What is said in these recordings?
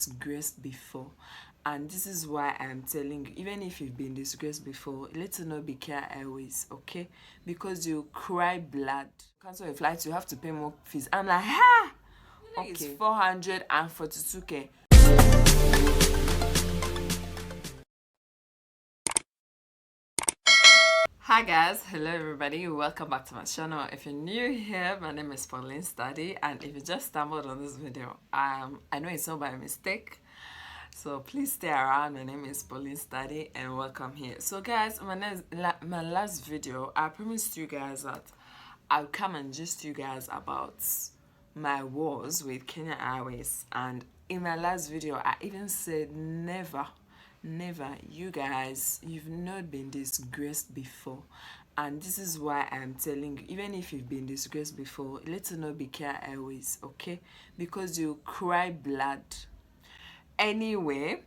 disgraced before, and this is why I'm telling you, even if you've been disgraced before, let it not be Kenya Airways, okay? Because you cry blood. Cancel a flight, you have to pay more fees. I'm like, ha! Okay. It's 442k. Hi guys, hello everybody, welcome back to my channel. If you're new here, my name is Pauline Study, and if you just stumbled on this video, I know it's not by mistake, so please stay around. My name is Pauline Study and welcome here. So guys, my last video, I promised you guys that I'll come and gist you guys about my wars with Kenya Airways, and in my last video I even said never, you guys, you've not been disgraced before, and this is why I'm telling you, even if you've been disgraced before, let it not be Kenya Airways, okay? Because you cry blood. Anyway,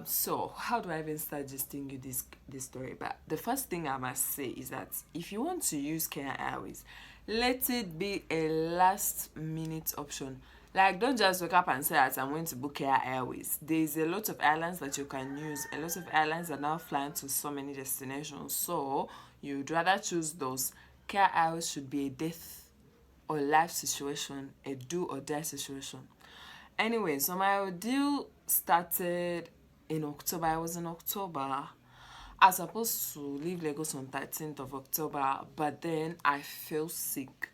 so how do I even start gisting you this story? But the first thing I must say is that if you want to use Kenya Airways, let it be a last minute option. Like, don't just wake up and say that I'm going to book Kenya Airways. There's a lot of airlines that you can use. A lot of airlines are now flying to so many destinations, so you'd rather choose those. Kenya Airways should be a death or life situation, a do or die situation. Anyway, so my ordeal started in October. I was in October. I was supposed to leave Lagos on 13th of October, but then I fell sick.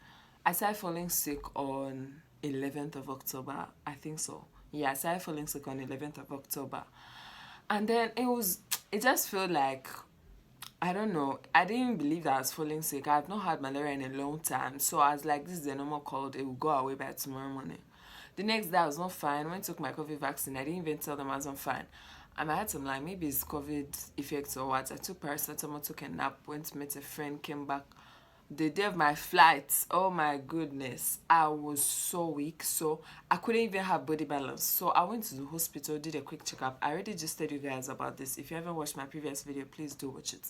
I started falling sick on 11th of October, I think so. Yeah, I started falling sick on 11th of October. And then it just felt like, I don't know, I didn't believe that I was falling sick. I've not had malaria in a long time, so I was like, this is a normal cold, it will go away by tomorrow morning. The next day I was not fine. When I took my COVID vaccine, I didn't even tell them I wasn't fine. And I had some, like, maybe it's COVID effects or what. I took paracetamol, took a nap, went to meet a friend, came back. The day of my flight, oh my goodness, I was so weak, so I couldn't even have body balance. So I went to the hospital, did a quick checkup. I already just told you guys about this. If you haven't watched my previous video, please do watch it.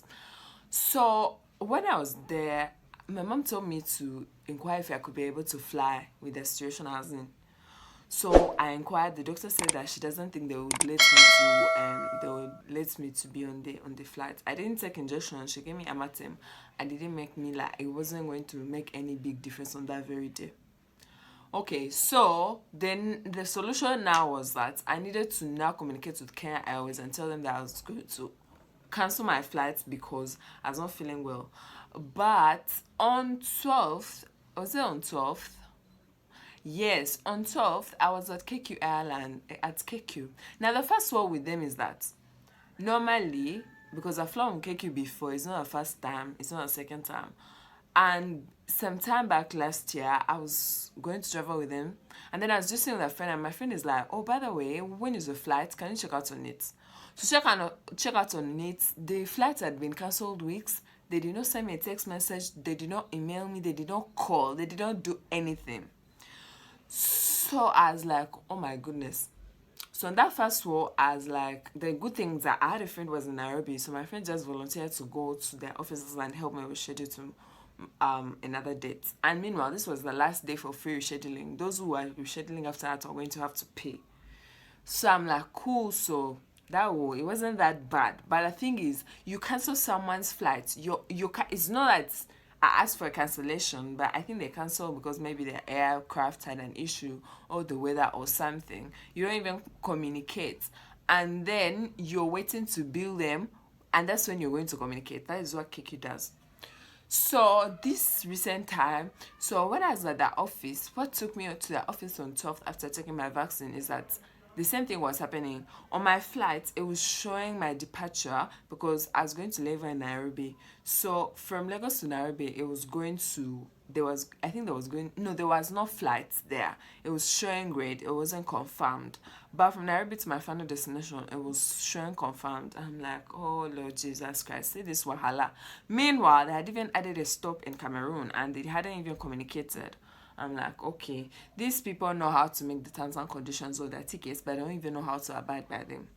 So when I was there, my mom told me to inquire if I could be able to fly with the situation I was in. So I inquired. The doctor said that she doesn't think they would let me to be on the flight. I didn't take injection. She gave me Amatem. I didn't make me, like, it wasn't going to make any big difference on that very day. Okay, so then the solution now was that I needed to now communicate with Kenya Airways and tell them that I was going to cancel my flight because I was not feeling well. But on 12th, was it on 12th? Yes, on 12th, I was at KQ Airline, at KQ. Now, the first one with them is that normally, because I've flown on KQ before, it's not a first time, it's not a second time. And some time back last year, I was going to travel with them. And then I was just saying with a friend, and my friend is like, oh, by the way, when is the flight? Can you check out on it? So check out on it. The flight had been cancelled weeks. They did not send me a text message. They did not email me. They did not call. They did not do anything. So I was like, oh my goodness. So in that first war, I was like, the good thing is that I had a friend who was in Nairobi, so my friend just volunteered to go to their offices and help me with schedule to another date. And meanwhile, this was the last day for free rescheduling. Those who are rescheduling after that are going to have to pay. So I'm like, cool. So that war, it wasn't that bad. But the thing is, you cancel someone's flight. It's not that I asked for a cancellation, but I think they canceled because maybe their aircraft had an issue or the weather or something. You don't even communicate. And then you're waiting to bill them, and that's when you're going to communicate. That is what KQ does. So this recent time, so when I was at that office, what took me to the office on 12th after taking my vaccine is that the same thing was happening. On my flight, it was showing my departure because I was going to leave in Nairobi. So from Lagos to Nairobi, it was going to, there was no flights there. It was showing red. It wasn't confirmed. But from Nairobi to my final destination, it was showing confirmed. I'm like, oh Lord Jesus Christ, see this wahala. Meanwhile, they had even added a stop in Cameroon and they hadn't even communicated. I'm like, okay, these people know how to make the terms and conditions of their tickets, but I don't even know how to abide by them.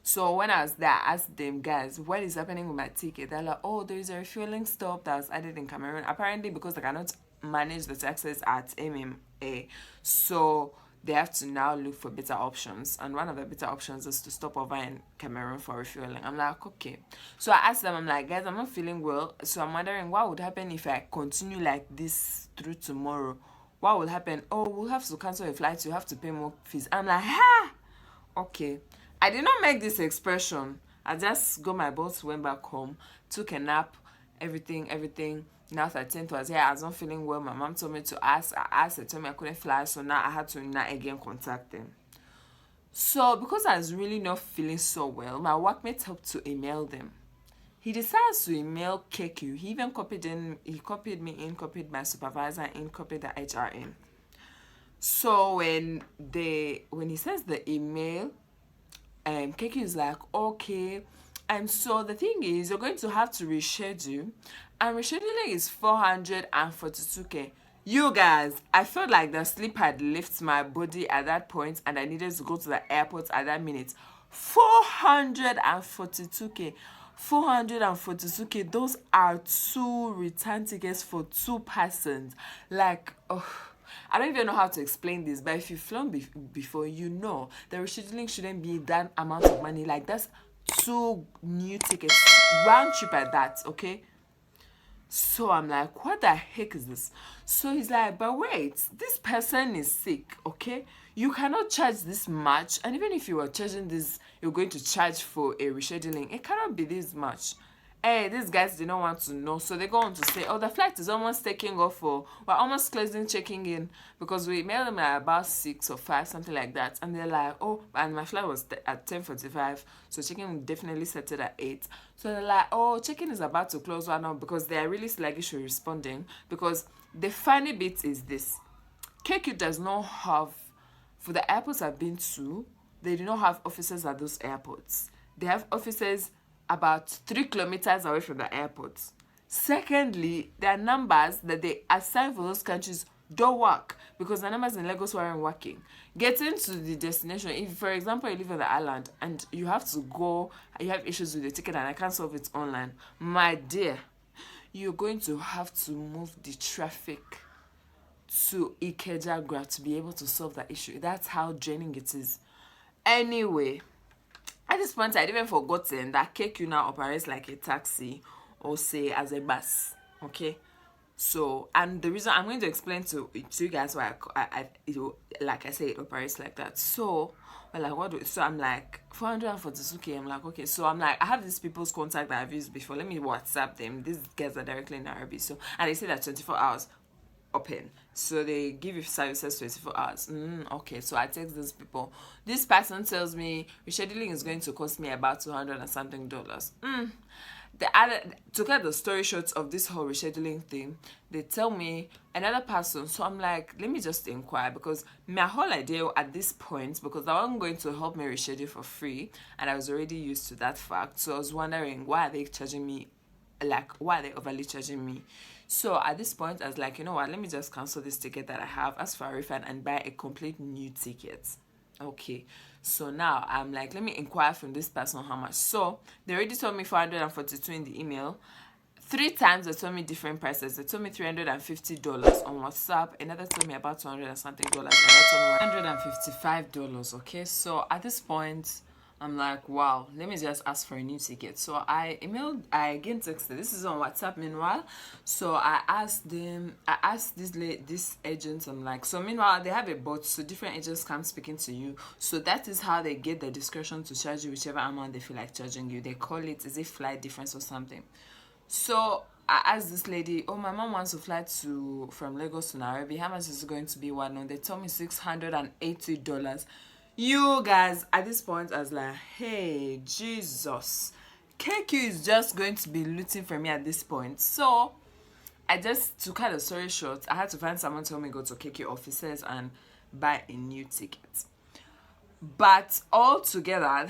So when I was there, I asked them, guys, what is happening with my ticket? They're like, oh, there is a refueling stop that was added in Cameroon. Apparently, because they cannot manage the taxes at MMA. So they have to now look for better options. And one of the better options is to stop over in Cameroon for refueling. I'm like, okay. So I asked them, I'm like, guys, I'm not feeling well. So I'm wondering what would happen if I continue like this through tomorrow. What will happen? Oh, we'll have to cancel your flights. You have to pay more fees. I'm like, ha! Okay. I did not make this expression. I just got my boss, went back home, took a nap, everything. Now 13th was here. I was not feeling well. My mom told me to ask. I asked. They told me I couldn't fly. So now I had to not again contact them. So because I was really not feeling so well, my workmate helped to email them. He decides to email KQ. He even copied me in, copied my supervisor in, copied the HR in. So when he sends the email, KQ is like, okay. And so the thing is, you're going to have to reschedule. And rescheduling is 442k. You guys, I felt like the sleep had left my body at that point and I needed to go to the airport at that minute. 442k. 442k. Those are 2 return tickets for 2 persons. Like, oh, I don't even know how to explain this, but if you've flown before, you know the rescheduling shouldn't be that amount of money. Like, that's 2 new tickets, round trip at that, okay? So I'm like, what the heck is this? So he's like, but wait, this person is sick, okay? You cannot charge this much. And even if you were charging this, you're going to charge for a rescheduling. It cannot be this much. Hey, these guys did not want to know. So they go on to say, oh, the flight is almost taking off, or we're almost closing checking in, because we mailed them at about 6 or 5, something like that. And they're like, oh, and my flight was at 10:45, so checking definitely set it at 8. So they're like, oh, checking is about to close right now, because they are really sluggish with responding. Because the funny bit is this: KQ does not have, for the airports I've been to, they do not have offices at those airports. They have offices about 3 kilometers away from the airport. Secondly, their numbers that they assign for those countries don't work, because the numbers in Lagos weren't working. Getting to the destination, if for example you live on the island and you have to go, you have issues with the ticket and I can't solve it online, my dear, you're going to have to move the traffic to Ikeja to be able to solve that issue. That's how draining it is. Anyway, at this point, I'd even forgotten that KQ now operates like a taxi, or say as a bus. Okay, so, and the reason I'm going to explain to you guys why like I say, it operates like that. So, well, like so I'm like 442k. I'm like, okay, so I'm like, I have these people's contact that I've used before. Let me WhatsApp them. These guys are directly in Nairobi. So, and they say that 24 hours open, so they give you services 24 hours. Okay, so I text these people. This person tells me rescheduling is going to cost me about $200 and something dollars. To get the story short of this whole rescheduling thing, they tell me another person. So I'm like, let me just inquire, because my whole idea at this point, because they weren't going to help me reschedule for free, and I was already used to that fact. So I was wondering, why are they charging me? Like, why are they overly charging me? So at this point, I was like, you know what, let me just cancel this ticket that I have, ask for a refund, and buy a complete new ticket. Okay, so now I'm like, let me inquire from this person how much. So they already told me 442 in the email. 3 times they told me different prices. They told me $350 on WhatsApp. Another told me about $200 and something dollars. Another told me $155. Okay, so at this point, I'm like, wow, let me just ask for a new ticket. So I again texted. This is on WhatsApp meanwhile. So I asked this agent, I'm like, so meanwhile, they have a bot, so different agents come speaking to you. So that is how they get the discretion to charge you whichever amount they feel like charging you. They call it, is it flight difference or something? So I asked this lady, oh, my mom wants to fly from Lagos to Nairobi. How much is it going to be? One? They told me $680. You guys, at this point, I was like, hey, Jesus. KQ is just going to be looting for me at this point. So, to cut the story short, I had to find someone to help me go to KQ offices and buy a new ticket. But altogether,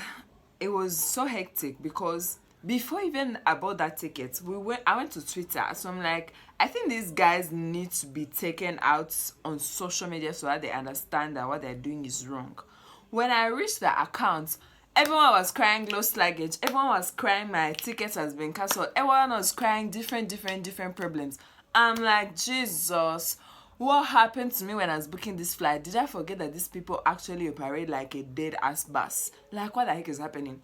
it was so hectic, because before even I bought that ticket, I went to Twitter. So I'm like, I think these guys need to be taken out on social media so that they understand that what they're doing is wrong. When I reached the account, everyone was crying lost luggage. Everyone was crying my ticket has been cancelled. Everyone was crying different problems. I'm like, Jesus, what happened to me when I was booking this flight? Did I forget that these people actually operate like a dead ass bus? Like, what the heck is happening?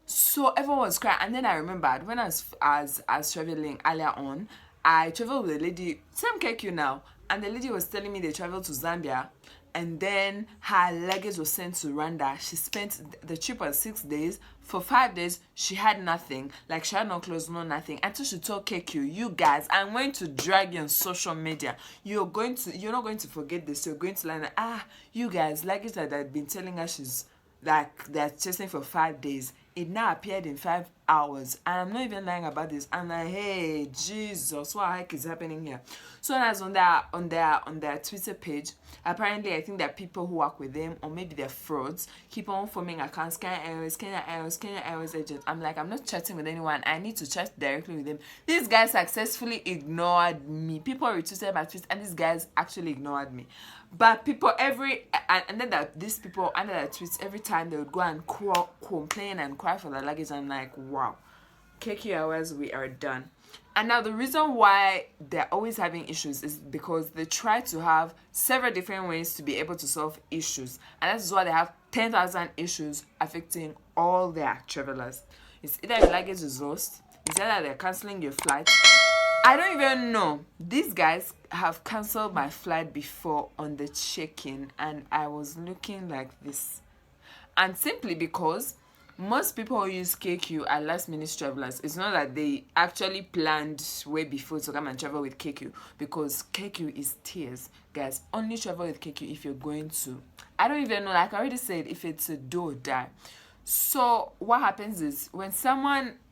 So everyone was crying, and then I remembered when I was traveling earlier on, I traveled with a lady, same KQ now, and the lady was telling me they traveled to Zambia, and then her luggage was sent to Rwanda. She spent the trip was 6 days. For 5 days, she had nothing, like she had no clothes, no nothing. Until she told KQ, you guys, I'm going to drag you on social media. You're not going to forget this. You're going to learn that, you guys, luggage that I've been telling her she's like they're chasing for 5 days, it now appeared in 5 hours, and I'm not even lying about this. I'm like, hey Jesus, what the heck is happening here? So when I was on their Twitter page, apparently I think that people who work with them, or maybe they're frauds, keep on forming accounts, Kenya Airways agent. I'm like, I'm not chatting with anyone, I need to chat directly with them. These guys successfully ignored me. People retweeted my tweets, and these guys actually ignored me. But people and then that these people under their tweets, every time they would go and complain and cry for their luggage. I'm like, wow, KQ Airways, we are done. And now the reason why they're always having issues is because they try to have several different ways to be able to solve issues, and that's why they have 10,000 issues affecting all their travelers. It's either your luggage is lost, it's either they're canceling your flight. I don't even know. These guys have cancelled my flight before on the check-in, and I was looking like this. And simply because most people who use KQ are last-minute travelers. It's not that they actually planned way before to come and travel with KQ, because KQ is tears. Guys, only travel with KQ if you're going to. I don't even know, like I already said, if it's a do or die. So what happens is when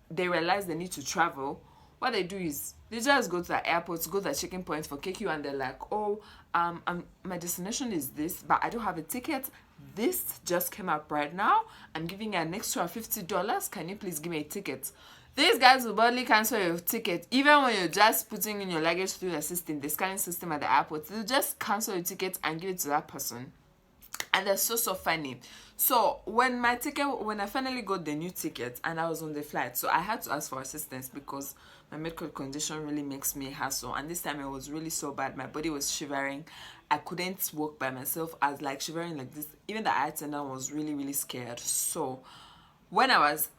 they realize they need to travel, what they do is they just go to the airport, go to the checking point for KQ, and they're like, my destination is this, but I don't have a ticket. This just came up right now. I'm giving you an extra $50. Can you please give me a ticket? These guys will boldly cancel your ticket, even when you're just putting in your luggage through the scanning system at the airport. They'll just cancel your ticket and give it to that person. And they're so funny. So when I finally got the new ticket and I was on the flight, so I had to ask for assistance because my medical condition really makes me hassle, and this time it was really so bad. My body was shivering. I couldn't walk by myself. I was like shivering like this. Even the eye attendant was really, really scared. So because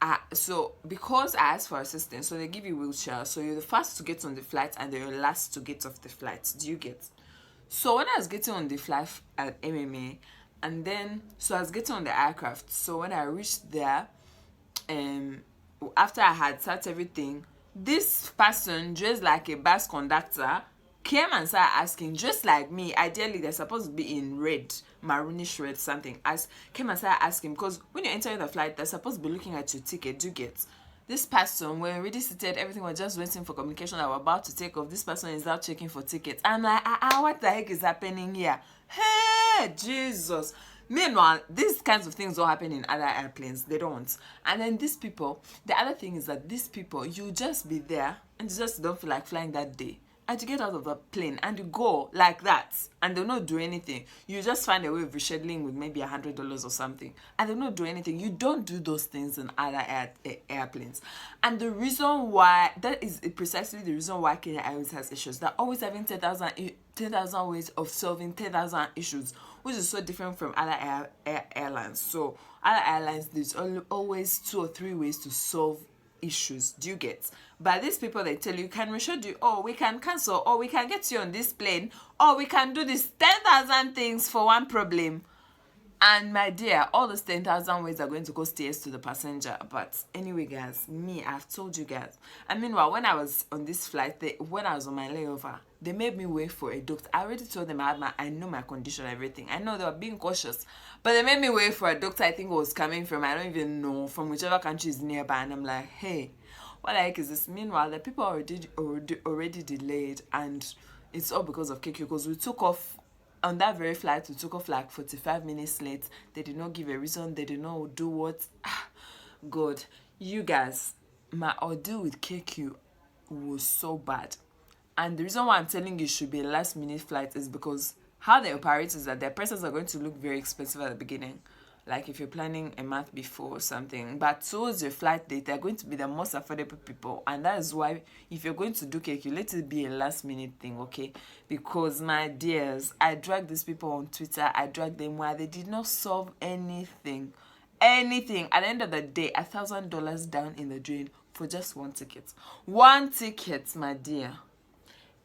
I asked for assistance, so they give you wheelchair, so you're the first to get on the flight and you're the last to get off the flight. Do you get? So when I was getting on the flight at MMA, and then so I was getting on the aircraft, so when I reached there, after I had sat everything, this person dressed like a bus conductor came and started asking, just like me. Ideally they're supposed to be in red, maroonish red something, came and started asking, because when you're entering the flight they're supposed to be looking at your ticket. Do you get? This person, we're already seated, everything was just waiting for communication that we're about to take off. This person is out checking for tickets. I'm like, what the heck is happening here? Hey, Jesus. Meanwhile, these kinds of things don't happen in other airplanes. They don't. And then these people, the other thing is that these people, you just be there and you just don't feel like flying that day. And you get out of the plane and you go like that, and they'll not do anything. You just find a way of rescheduling with maybe $100 or something, and they'll not do anything. You don't do those things in other airplanes. And the reason why, that is precisely the reason why Kenya Airways has issues. They're always having 10,000 ways of solving 10,000 issues, which is so different from other airlines. So other airlines, there's always 2 or 3 ways to solve issues. Do you get? But these people, they tell you can reschedule, or we can cancel, or we can get you on this plane, or we can do this 10,000 things for one problem. And my dear, all those 10,000 ways are going to cost tears to the passenger. But anyway, guys, I've told you guys. And meanwhile, when I was on this flight, when I was on my layover, they made me wait for a doctor. I already told them I know my condition, everything. I know they were being cautious, but they made me wait for a doctor. I think it was coming from, I don't even know, from whichever country is nearby. And I'm like, hey, what the heck is this? Meanwhile, the people are already delayed, and it's all because of KQ, because we took off. On that very flight, we took off like 45 minutes late. They did not give a reason. They did not do what. God, you guys, my ordeal with KQ was so bad. And the reason why I'm telling you should be a last minute flight is because how they operate is that their prices are going to look very expensive at the beginning. like if you're planning a month before or something. But towards your flight date, they're going to be the most affordable people, and that is why if you're going to do cake, you let it be a last minute thing, okay? Because my dears, I dragged these people on Twitter, I dragged them where they did not solve anything. Anything. At the end of the day, $1,000 down in the drain for just one ticket. One ticket, my dear.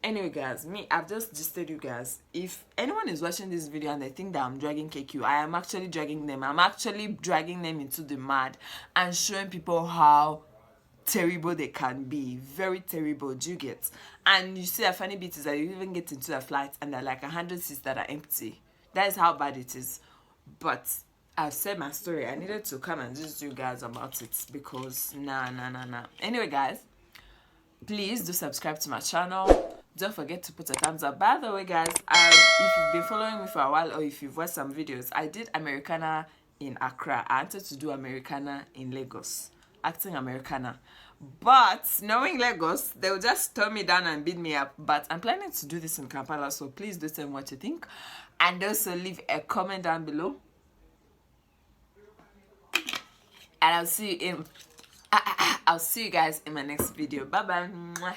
Anyway, guys, I've just gisted you guys. If anyone is watching this video and they think that I'm dragging KQ, I am actually dragging them. I'm actually dragging them into the mud and showing people how terrible they can be. Very terrible, do you get? And you see, a funny bit is that you even get into a flight and there are like 100 seats that are empty. That is how bad it is. But I've said my story. I needed to come and just you guys about it because nah. Anyway, guys, please do subscribe to my channel. Don't forget to put a thumbs up. By the way, guys, if you've been following me for a while or if you've watched some videos, I did Americana in Accra. I wanted to do Americana in Lagos, acting Americana. But knowing Lagos, they will just turn me down and beat me up. But I'm planning to do this in Kampala, so please do tell me what you think. And also leave a comment down below. And I'll see you guys in my next video. Bye bye.